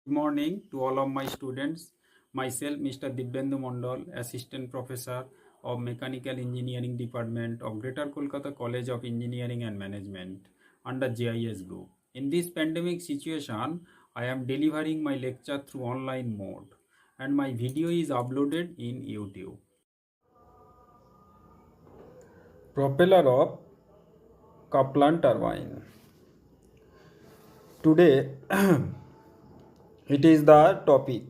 Good morning to all of my students. Myself, Mr. Dibyendu Mondal, Assistant Professor of Mechanical Engineering Department of Greater Kolkata College of Engineering and Management under JIS Group. In this pandemic situation, I am delivering my lecture through online mode and my video is uploaded in YouTube. Propeller of Kaplan Turbine. Today, it is the topic.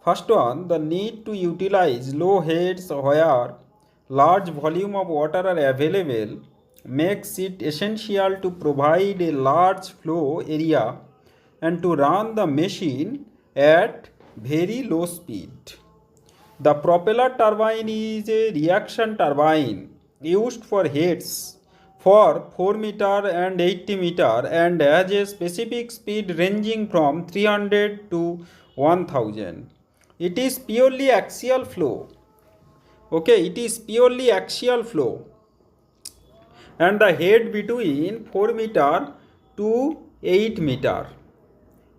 First one, the need to utilize low heads where large volume of water are available makes it essential to provide a large flow area and to run the machine at very low speed. The propeller turbine is a reaction turbine used for heads for 4 meter and 80 meter and has a specific speed ranging from 300 to 1000. It is purely axial flow. Okay, it is purely axial flow and the head between 4 meter to 8 meter.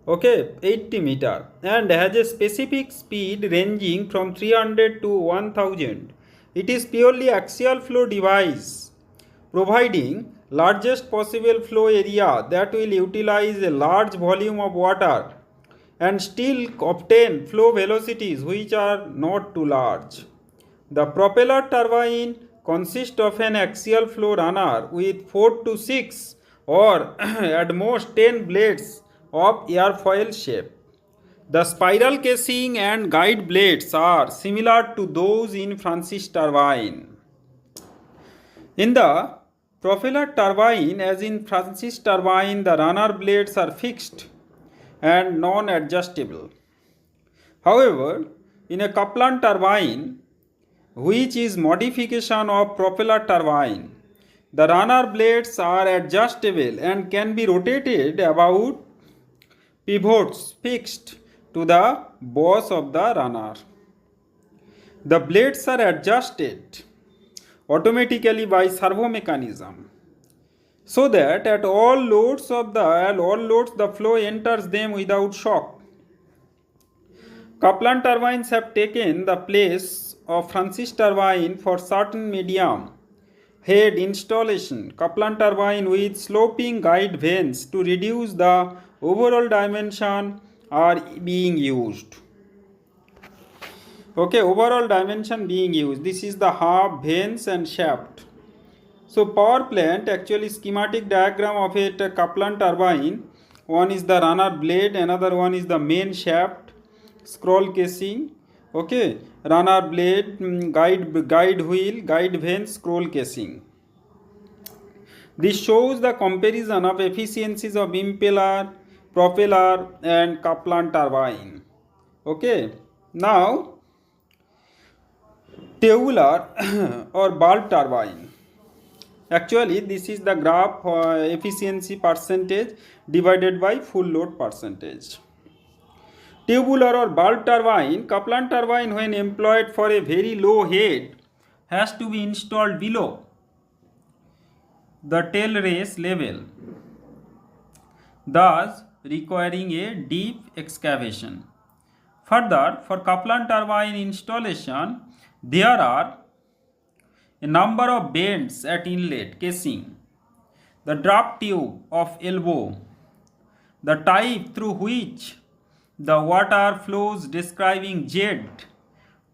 Okay, 80 meter and has a specific speed ranging from 300 to 1000. It is purely axial flow device providing largest possible flow area that will utilize a large volume of water and still obtain flow velocities which are not too large. The propeller turbine consists of an axial flow runner with 4 to 6 or at most 10 blades of airfoil shape. The spiral casing and guide blades are similar to those in Francis turbine. In the propeller turbine, as in Francis turbine, the runner blades are fixed and non-adjustable. However, in a Kaplan turbine, which is modification of propeller turbine, the runner blades are adjustable and can be rotated about pivots fixed to the boss of the runner. The blades are adjusted automatically by servo mechanism so that at all loads the flow enters them without shock. Kaplan turbines have taken the place of Francis turbine for certain medium head installation. Kaplan turbine with sloping guide vanes to reduce the overall dimension are being used. Okay, overall dimension being used. This is the hub, vanes and shaft. So power plant, actually schematic diagram of a Kaplan turbine. One is the runner blade, another one is the main shaft, scroll casing. Okay, runner blade, guide wheel, guide vane, scroll casing. This shows the comparison of efficiencies of impeller, propeller and Kaplan turbine. Okay, now tubular or bulb turbine. Actually, this is the graph efficiency percentage divided by full load percentage. Tubular or bulb turbine, Kaplan turbine when employed for a very low head has to be installed below the tail race level, thus requiring a deep excavation. Further, for Kaplan turbine installation, there are a number of bends at inlet casing, the draft tube of elbow, the type through which the water flows describing jet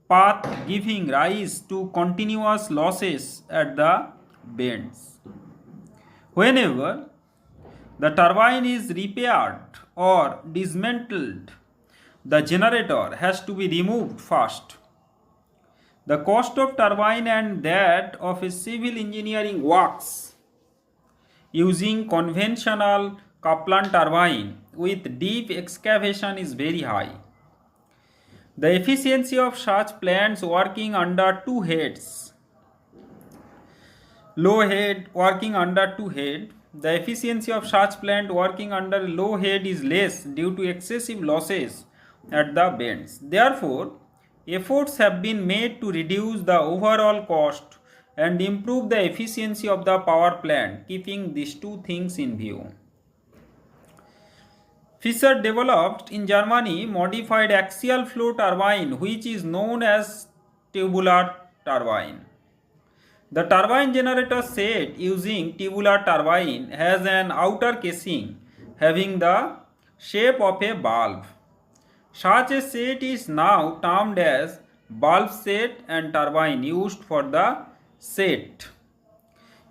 path giving rise to continuous losses at the bends. Whenever the turbine is repaired or dismantled, the generator has to be removed first. The cost of turbine and that of a civil engineering works using conventional Kaplan turbine with deep excavation is very high. The efficiency of such plants working under two heads, low head working under two head, the efficiency of such plant working under low head is less due to excessive losses at the bends. Therefore, efforts have been made to reduce the overall cost and improve the efficiency of the power plant, keeping these two things in view. Fischer developed in Germany modified axial flow turbine which is known as tubular turbine. The turbine generator set using tubular turbine has an outer casing having the shape of a bulb. Such a set is now termed as bulb set, and turbine used for the set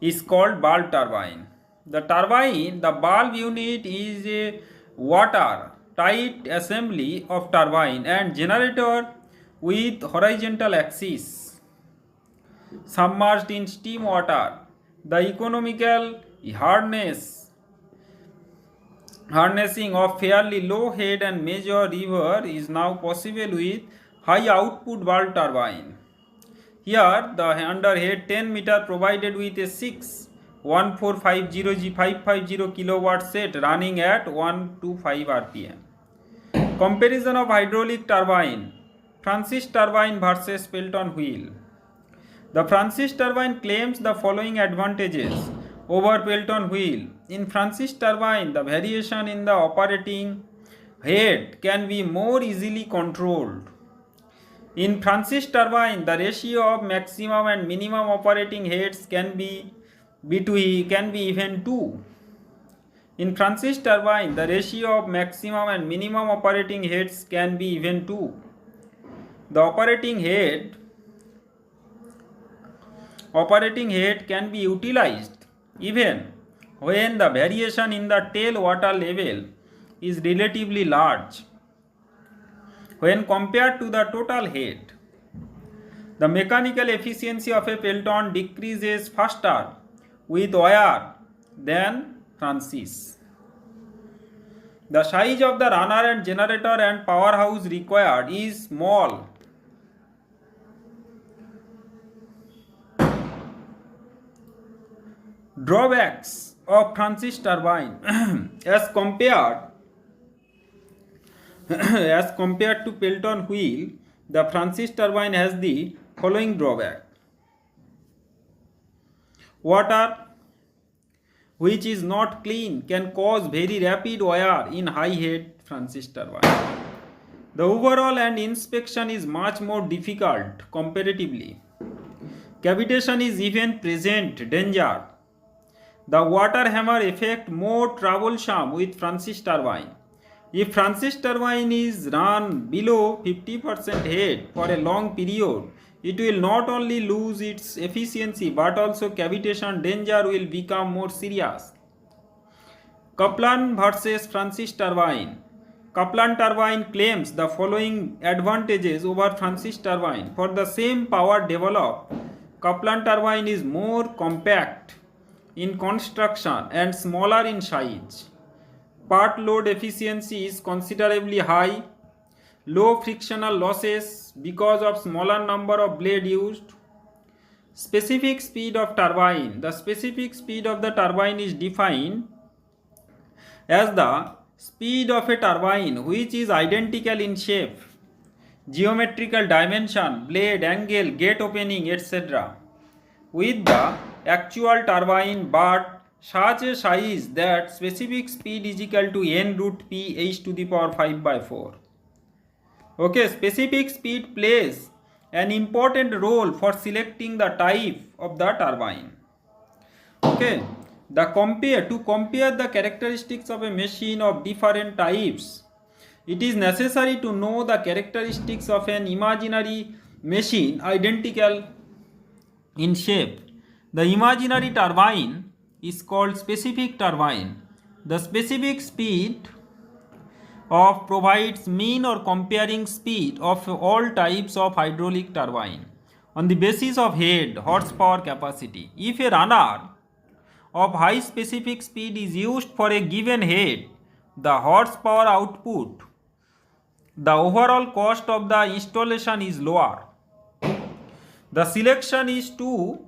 is called bulb turbine. The bulb unit is a water-tight assembly of turbine and generator with horizontal axis submerged in steam water. The economical harnessing of fairly low head and major river is now possible with high output bulb turbine. Here the underhead 10 meter provided with a 61450G550 kilowatt set running at 125 rpm. Comparison of hydraulic turbine, Francis turbine versus Pelton wheel. The Francis turbine claims the following advantages over Pelton wheel. In Francis turbine, the variation in the operating head can be more easily controlled. In Francis turbine, the ratio of maximum and minimum operating heads can be even 2. In Francis turbine, the ratio of maximum and minimum operating heads can be even 2. The operating head can be utilized even when the variation in the tail water level is relatively large when compared to the total head. The mechanical efficiency of a Pelton decreases faster with wear than Francis. The size of the runner and generator and powerhouse required is small. Drawbacks of Francis turbine as compared to Pelton wheel, the Francis turbine has the following drawback. Water which is not clean can cause very rapid wear in high head Francis turbine. The overall and inspection is much more difficult comparatively. Cavitation is even present danger. The water hammer effect more troublesome with Francis turbine. If Francis turbine is run below 50% head for a long period, it will not only lose its efficiency but also cavitation danger will become more serious. Kaplan versus Francis turbine. Kaplan turbine claims the following advantages over Francis turbine. For the same power developed, Kaplan turbine is more compact in construction and smaller in size. Part load efficiency is considerably high. Low frictional losses because of smaller number of blade used. Specific speed of turbine. The specific speed of the turbine is defined as the speed of a turbine which is identical in shape, geometrical dimension, blade angle, gate opening, etc. with the actual turbine but such a size that specific speed is equal to n root p h to the power 5 by 4. Okay, specific speed plays an important role for selecting the type of the turbine. Okay, to compare the characteristics of a machine of different types, it is necessary to know the characteristics of an imaginary machine identical in shape. The imaginary turbine is called specific turbine. The specific speed of provides mean or comparing speed of all types of hydraulic turbine on the basis of head horsepower capacity. If a runner of high specific speed is used for a given head, the horsepower output, the overall cost of the installation is lower. The selection is to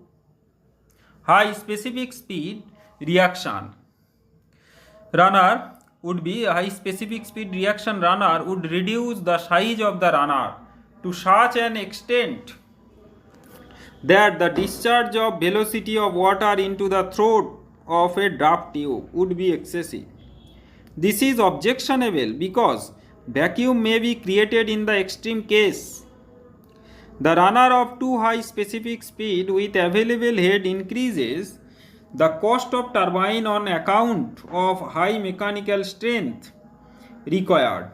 high specific speed reaction runner would be a high specific speed reaction runner would reduce the size of the runner to such an extent that the discharge of velocity of water into the throat of a draft tube would be excessive. This is objectionable because vacuum may be created in the extreme case. The runner of too high specific speed with available head increases the cost of turbine on account of high mechanical strength required.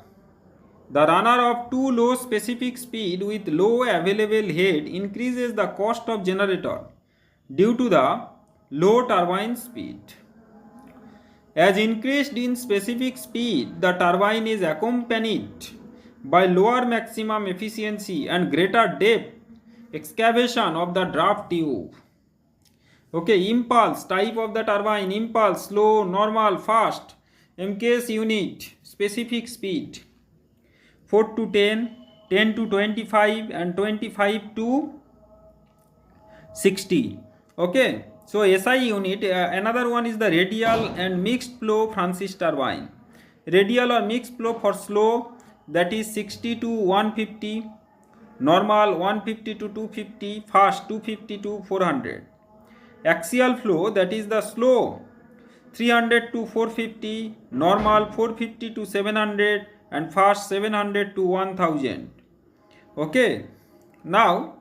The runner of too low specific speed with low available head increases the cost of generator due to the low turbine speed. As increased in specific speed, the turbine is accompanied by lower maximum efficiency and greater depth excavation of the draft tube. Okay, impulse, type of the turbine, impulse, slow, normal, fast, MKS unit, specific speed, 4 to 10, 10 to 25 and 25 to 60. Okay, so SI unit, another one is the radial and mixed flow Francis turbine. Radial or mixed flow for slow, that is 60 to 150, normal 150 to 250, fast 250 to 400. Axial flow, that is the slow 300 to 450, normal 450 to 700 and fast 700 to 1000. Okay, now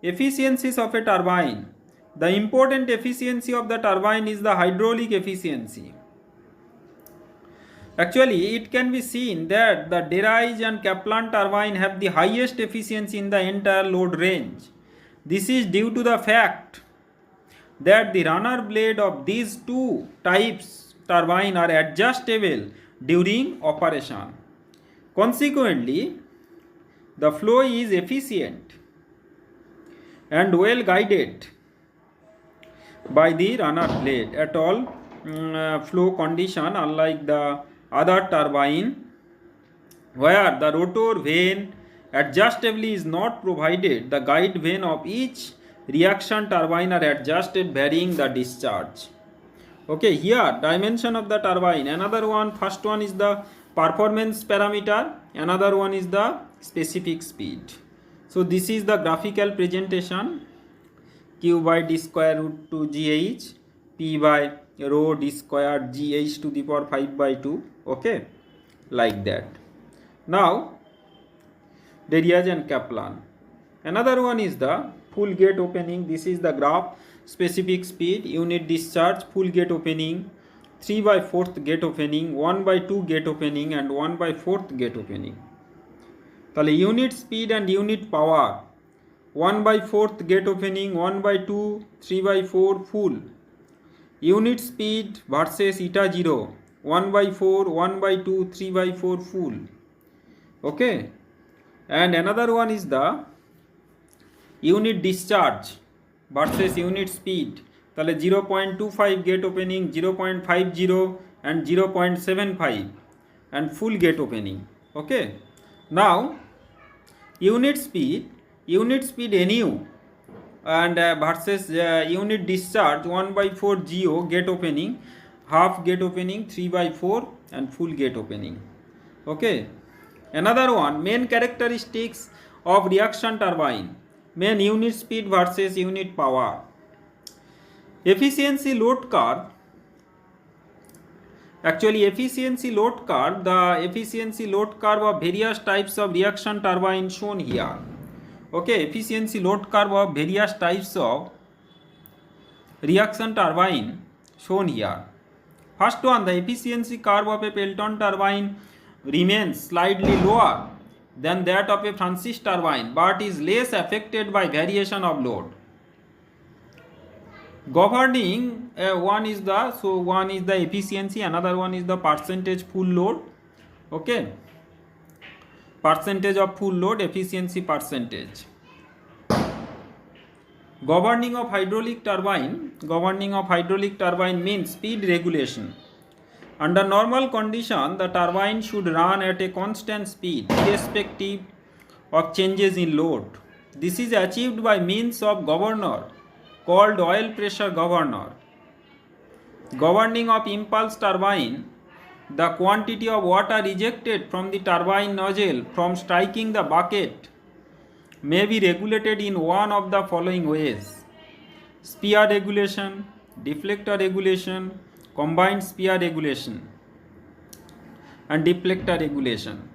efficiencies of a turbine. The important efficiency of the turbine is the hydraulic efficiency. Actually, it can be seen that the Derige and Kaplan turbine have the highest efficiency in the entire load range. This is due to the fact that the runner blade of these two types turbine are adjustable during operation. Consequently, the flow is efficient and well guided by the runner blade at all flow condition, unlike the other turbine where the rotor vane adjustably is not provided. The guide vane of each reaction turbine are adjusted varying the discharge. Okay, here dimension of the turbine, another one, first one is the performance parameter, another one is the specific speed. So this is the graphical presentation, Q by d square root 2 gh, P by rho d square gh to the power 5 by 2, okay, like that. Now Derige and Kaplan. Another one is the full gate opening. This is the graph, specific speed, unit discharge, full gate opening, 3 by 4th gate opening, 1 by 2 gate opening and 1 by 4th gate opening. তাহলে unit speed and unit power, 1 by 4th gate opening, 1 by 2, 3 by 4 full. Unit speed versus eta 0, 1 by 4, 1 by 2, 3 by 4 full. Okay, and another one is the unit discharge versus unit speed. তাহলে 0.25 gate opening, 0.50 and 0.75 and full gate opening. Okay, now unit speed NU and versus unit discharge 1 by 4 GO gate opening, half gate opening, 3 by 4 and full gate opening. Okay, another one, main characteristics of reaction turbine, main unit speed versus unit power. Efficiency load curve, actually efficiency load curve, the efficiency load curve of various types of reaction turbine shown here. Okay, efficiency load curve of various types of reaction turbine shown here. First one, the efficiency curve of a Pelton turbine remains slightly lower than that of a Francis turbine but is less affected by variation of load. Governing one is the efficiency, another one is the percentage full load. Okay, percentage of full load, efficiency percentage. Governing of hydraulic turbine means speed regulation. Under normal condition, the turbine should run at a constant speed irrespective of changes in load. This is achieved by means of governor called oil pressure governor. Governing of impulse turbine, the quantity of water ejected from the turbine nozzle from striking the bucket may be regulated in one of the following ways: spear regulation, deflector regulation, combined spear regulation. and deflector regulation.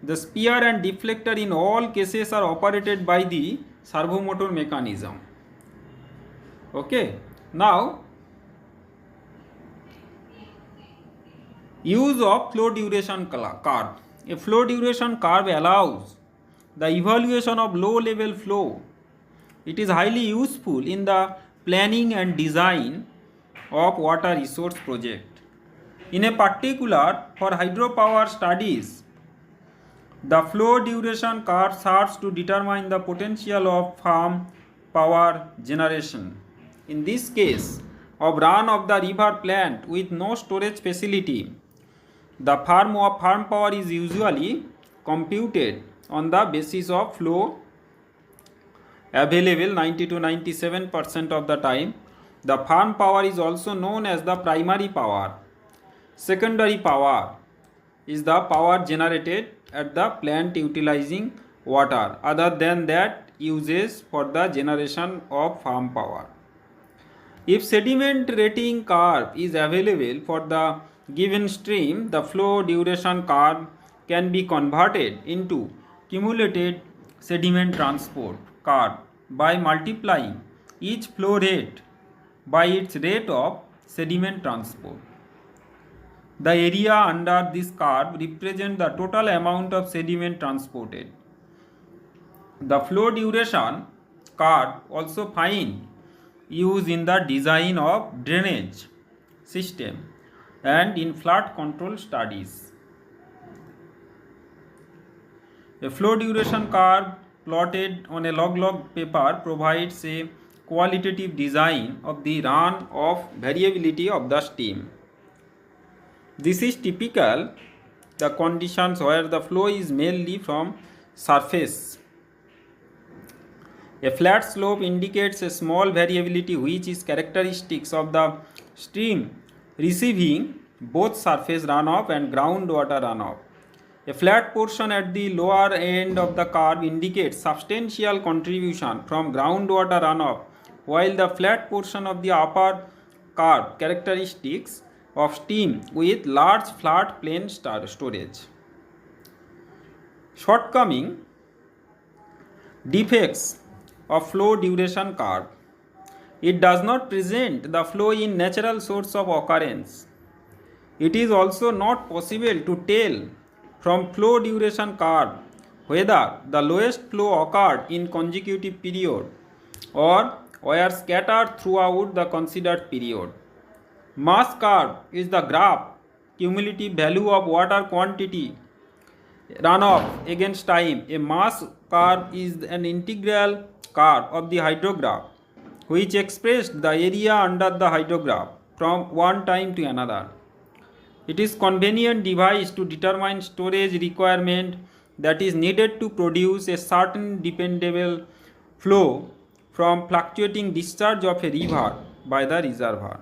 The spear and deflector in all cases are operated by the servomotor mechanism. Okay, now use of flow duration curve. A flow duration curve allows the evaluation of low level flow. It is highly useful in the planning and design of water resource project. In a particular, for hydropower studies, the flow duration curve serves to determine the potential of farm power generation. In this case, of run of the river plant with no storage facility, the farm power is usually computed on the basis of flow available 90 to 97% of the time. The farm power is also known as the primary power. Secondary power is the power generated at the plant utilizing water other than that uses for the generation of farm power. If sediment rating curve is available for the given stream, the flow duration curve can be converted into cumulative sediment transport curve by multiplying each flow rate by its rate of sediment transport. The area under this curve represents the total amount of sediment transported. The flow duration curve also find use in the design of drainage system and in flood control studies. A flow duration curve plotted on a log paper provides a qualitative design of the run of variability of the stream. This is typical the conditions where the flow is mainly from surface. A flat slope indicates a small variability which is characteristics of the stream receiving both surface runoff and groundwater runoff. A flat portion at the lower end of the curve indicates substantial contribution from groundwater runoff, while the flat portion of the upper curve characteristics of stream with large flat plain storage. Shortcoming, defects of flow duration curve. It does not present the flow in natural source of occurrence. It is also not possible to tell from flow duration curve whether the lowest flow occurred in consecutive period or were scattered throughout the considered period. Mass curve is the graph cumulative value of water quantity runoff against time. A mass curve is an integral curve of the hydrograph which expressed the area under the hydrograph from one time to another. It is convenient device to determine storage requirement that is needed to produce a certain dependable flow from fluctuating discharge of a river by the reservoir.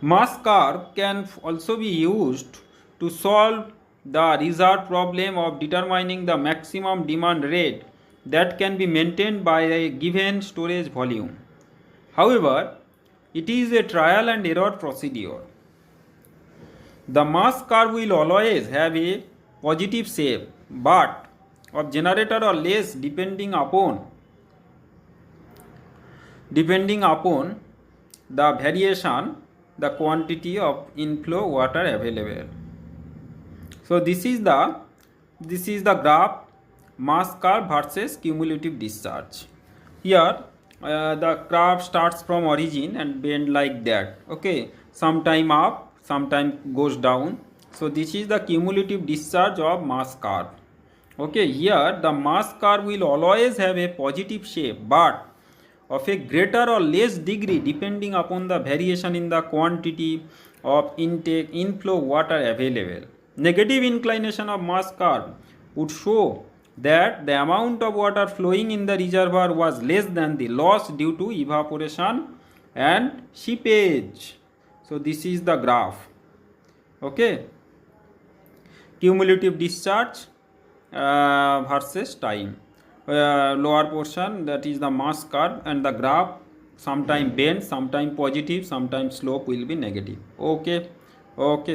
Mass curve can also be used to solve the reserve problem of determining the maximum demand rate that can be maintained by a given storage volume. However, it is a trial and error procedure. The mass curve will always have a positive shape, but of generator or less depending upon the variation, the quantity of inflow water available. So this is the graph mass curve versus cumulative discharge. Here the curve starts from origin and bend like that. Okay, sometime up, sometime goes down. So this is the cumulative discharge of mass curve. Okay, here the mass curve will always have a positive shape, but of a greater or less degree depending upon the variation in the quantity of inflow water available. Negative inclination of mass curve would show that the amount of water flowing in the reservoir was less than the loss due to evaporation and seepage. So this is the graph. Okay, cumulative discharge versus time. Lower portion, that is the mass curve, and the graph sometime bend, sometime positive, sometime slope will be negative. Okay,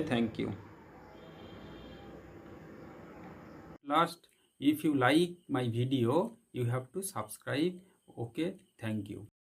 thank you. Last, if you like my video, you have to subscribe. Okay, thank you.